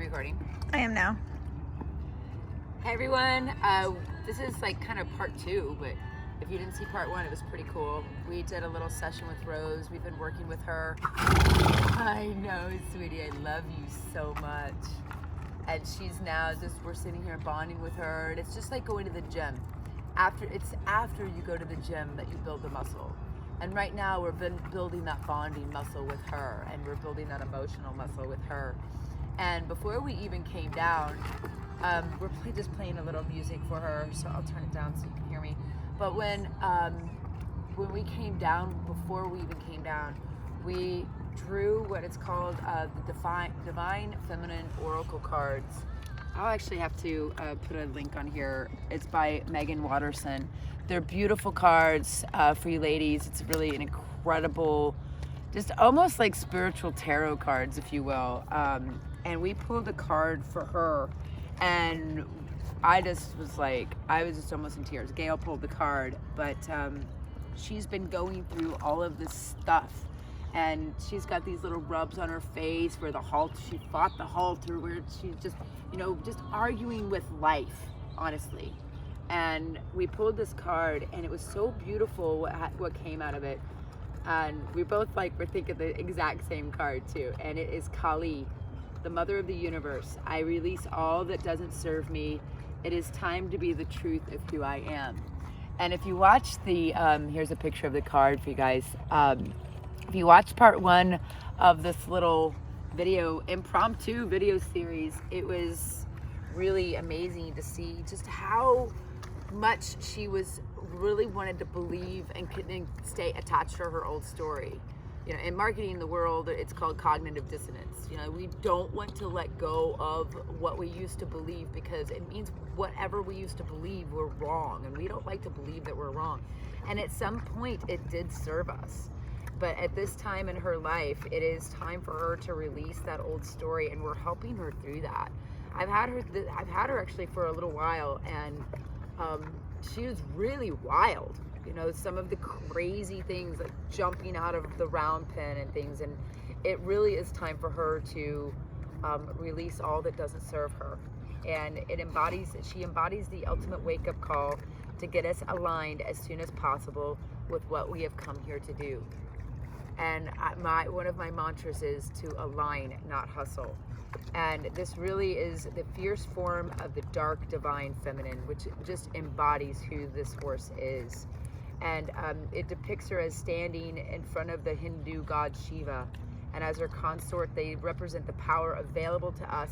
recording? I am now. Hey everyone, this is like kind of part 2, but if you didn't see part 1, it was pretty cool. We did a little session with Rose. We've been working with her. I know, sweetie, I love you so much. And she's now we're sitting here bonding with her, and it's just like going to the gym. It's after you go to the gym that you build the muscle. And right now we're building that bonding muscle with her, and we're building that emotional muscle with her. And before we even came down, we're just playing a little music for her, so I'll turn it down so you can hear me. But when we came down, before we even came down, we drew what it's called the Divine Feminine Oracle cards. I'll actually have to put a link on here. It's by Megan Watterson. They're beautiful cards for you ladies. It's really an incredible, just almost like spiritual tarot cards, if you will. And we pulled a card for her, and I was just almost in tears. Gail pulled the card, but she's been going through all of this stuff, and she's got these little rubs on her face where she fought the halter, where she's just, just arguing with life, honestly. And we pulled this card, and it was so beautiful what came out of it. And we both we're thinking the exact same card too, and it is Kali, the mother of the universe. I release all that doesn't serve me. It is time to be the truth of who I am. And if you watch here's a picture of the card for you guys. If you watch part 1 of this little impromptu video series, it was really amazing to see just how much she really wanted to believe and stay attached to her old story. In marketing in the world, it's called cognitive dissonance. We don't want to let go of what we used to believe, because it means whatever we used to believe we're wrong, and we don't like to believe that we're wrong. And at some point it did serve us. But at this time in her life, it is time for her to release that old story, and we're helping her through that. I've had her actually for a little while, and she was really wild. Some of the crazy things, like jumping out of the round pen and things, and it really is time for her to release all that doesn't serve her. And she embodies the ultimate wake-up call to get us aligned as soon as possible with what we have come here to do. And one of my mantras is to align, not hustle. And this really is the fierce form of the dark divine feminine, which just embodies who this horse is. And it depicts her as standing in front of the Hindu god Shiva, and as her consort, they represent the power available to us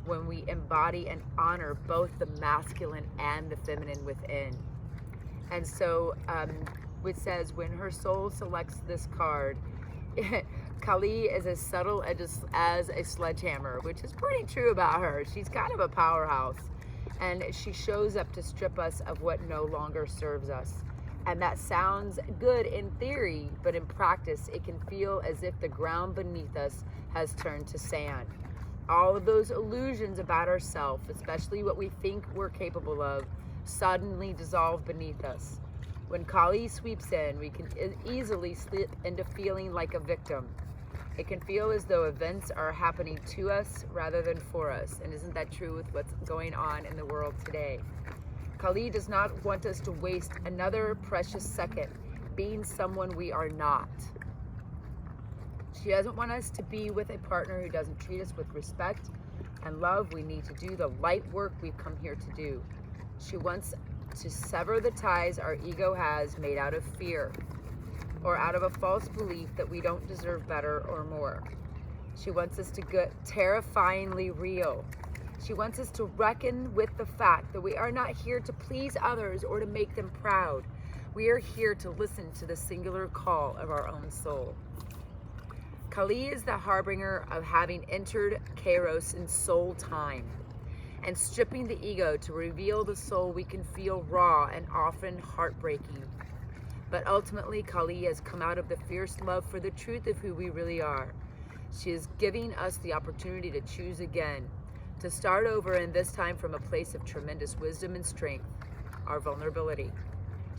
when we embody and honor both the masculine and the feminine within. And so it says, when her soul selects this card, Kali is as subtle as a sledgehammer, which is pretty true about her. She's kind of a powerhouse, and she shows up to strip us of what no longer serves us. And that sounds good in theory, but in practice, it can feel as if the ground beneath us has turned to sand. All of those illusions about ourselves, especially what we think we're capable of, suddenly dissolve beneath us. When Kali sweeps in, we can easily slip into feeling like a victim. It can feel as though events are happening to us rather than for us. And isn't that true with what's going on in the world today? Kali does not want us to waste another precious second being someone we are not. She doesn't want us to be with a partner who doesn't treat us with respect and love. We need to do the light work we've come here to do. She wants to sever the ties our ego has made out of fear or out of a false belief that we don't deserve better or more. She wants us to get terrifyingly real. She wants us to reckon with the fact that we are not here to please others or to make them proud. We are here to listen to the singular call of our own soul. Kali is the harbinger of having entered Kairos in soul time and stripping the ego to reveal the soul we can feel raw and often heartbreaking. But ultimately, Kali has come out of the fierce love for the truth of who we really are. She is giving us the opportunity to choose again, to start over, and this time from a place of tremendous wisdom and strength, our vulnerability.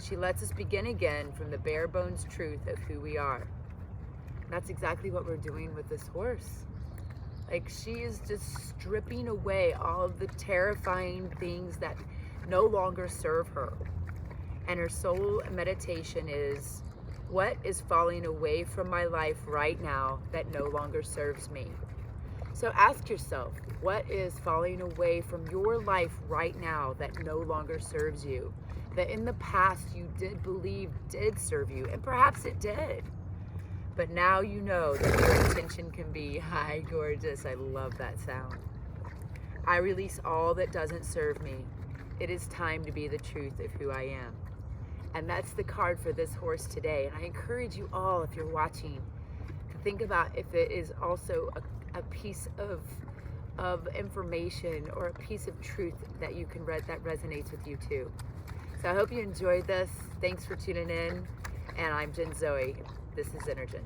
She lets us begin again from the bare bones truth of who we are. And that's exactly what we're doing with this horse. Like, she is just stripping away all of the terrifying things that no longer serve her. And her soul meditation is, what is falling away from my life right now that no longer serves me? So ask yourself, what is falling away from your life right now that no longer serves you? That in the past you did believe did serve you, and perhaps it did. But now you know that your intention can be, hi, gorgeous, I love that sound. I release all that doesn't serve me. It is time to be the truth of who I am. And that's the card for this horse today. And I encourage you all, if you're watching, to think about if it is also a piece of information or a piece of truth that you can read that resonates with you too. So I hope you enjoyed this. Thanks for tuning in. And I'm Jen Zoe. This is Energen.